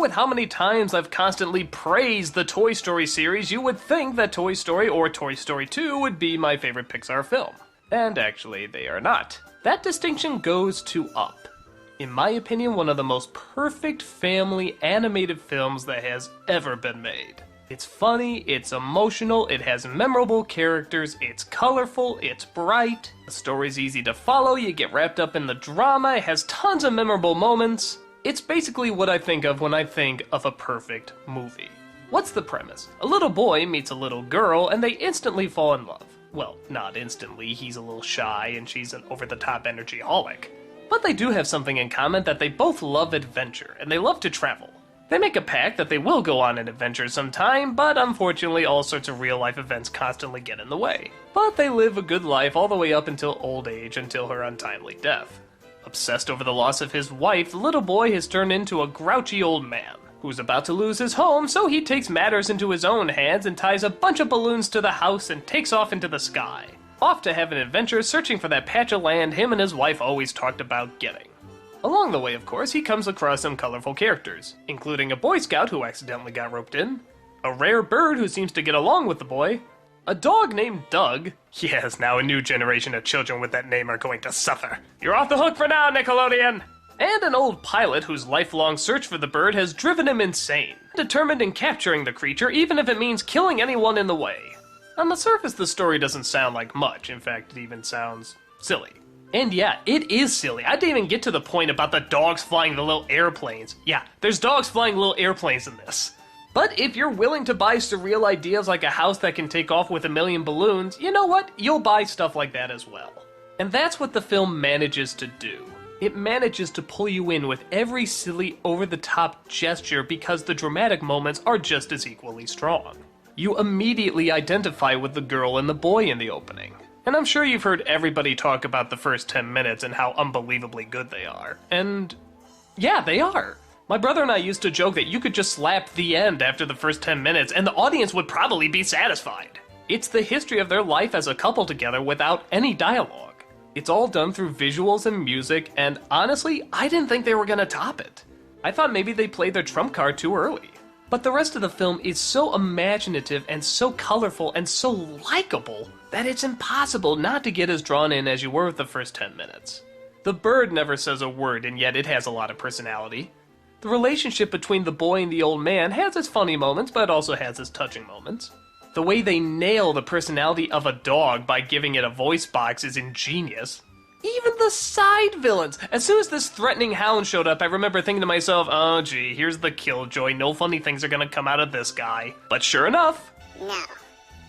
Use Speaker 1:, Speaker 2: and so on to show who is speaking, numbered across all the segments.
Speaker 1: with how many times I've constantly praised the Toy Story series, you would think that Toy Story or Toy Story 2 would be my favorite Pixar film. And actually, they are not. That distinction goes to Up. In my opinion, one of the most perfect family animated films that has ever been made. It's funny, it's emotional, it has memorable characters, it's colorful, it's bright, the story's easy to follow, you get wrapped up in the drama, it has tons of memorable moments. It's basically what I think of when I think of a perfect movie. What's the premise? A little boy meets a little girl and they instantly fall in love. Well, not instantly, he's a little shy and she's an over-the-top energy-holic. But they do have something in common, that they both love adventure and they love to travel. They make a pact that they will go on an adventure sometime, but unfortunately all sorts of real-life events constantly get in the way. But they live a good life all the way up until old age, until her untimely death. Obsessed over the loss of his wife, the little boy has turned into a grouchy old man, who's about to lose his home, so he takes matters into his own hands and ties a bunch of balloons to the house and takes off into the sky. Off to have an adventure searching for that patch of land him and his wife always talked about getting. Along the way, of course, he comes across some colorful characters, including a Boy Scout who accidentally got roped in, a rare bird who seems to get along with the boy, a dog named Doug. Yes, now a new generation of children with that name are going to suffer. You're off the hook for now, Nickelodeon! And an old pilot whose lifelong search for the bird has driven him insane, determined in capturing the creature even if it means killing anyone in the way. On the surface, the story doesn't sound like much, in fact, it even sounds silly. And yeah, it is silly. I didn't even get to the point about the dogs flying the little airplanes. Yeah, there's dogs flying little airplanes in this. But if you're willing to buy surreal ideas like a house that can take off with 1,000,000 balloons, you know what? You'll buy stuff like that as well. And that's what the film manages to do. It manages to pull you in with every silly, over-the-top gesture because the dramatic moments are just as equally strong. You immediately identify with the girl and the boy in the opening. And I'm sure you've heard everybody talk about the first 10 minutes and how unbelievably good they are. And yeah, they are. My brother and I used to joke that you could just slap the end after the first 10 minutes and the audience would probably be satisfied. It's the history of their life as a couple together without any dialogue. It's all done through visuals and music, and honestly, I didn't think they were gonna top it. I thought maybe they played their trump card too early. But the rest of the film is so imaginative and so colorful and so likable that it's impossible not to get as drawn in as you were with the first 10 minutes. The bird never says a word, and yet it has a lot of personality. The relationship between the boy and the old man has its funny moments, but it also has its touching moments. The way they nail the personality of a dog by giving it a voice box is ingenious. Even the side villains! As soon as this threatening hound showed up, I remember thinking to myself, oh gee, here's the killjoy, no funny things are gonna come out of this guy. But sure enough...
Speaker 2: No.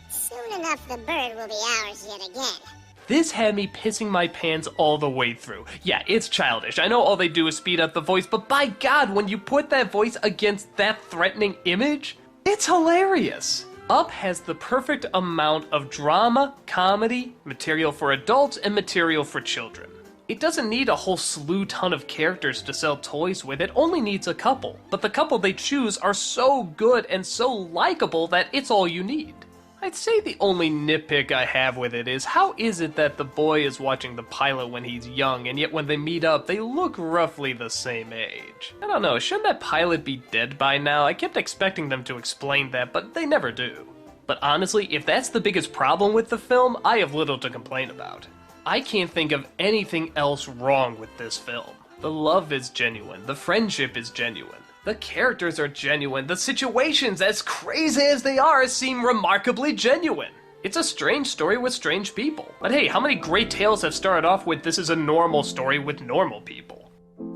Speaker 2: Soon enough the bird will be ours yet again.
Speaker 1: This had me pissing my pants all the way through. Yeah, it's childish. I know all they do is speed up the voice, but by God, when you put that voice against that threatening image, it's hilarious. Up has the perfect amount of drama, comedy, material for adults, and material for children. It doesn't need a whole slew ton of characters to sell toys with, it only needs a couple. But the couple they choose are so good and so likable that it's all you need. I'd say the only nitpick I have with it is how is it that the boy is watching the pilot when he's young, and yet when they meet up, they look roughly the same age? I don't know, shouldn't that pilot be dead by now? I kept expecting them to explain that, but they never do. But honestly, if that's the biggest problem with the film, I have little to complain about. I can't think of anything else wrong with this film. The love is genuine, the friendship is genuine. The characters are genuine, the situations, as crazy as they are, seem remarkably genuine. It's a strange story with strange people. But hey, how many great tales have started off with this is a normal story with normal people?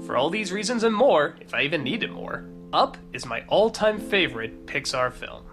Speaker 1: For all these reasons and more, if I even needed more, Up is my all-time favorite Pixar film.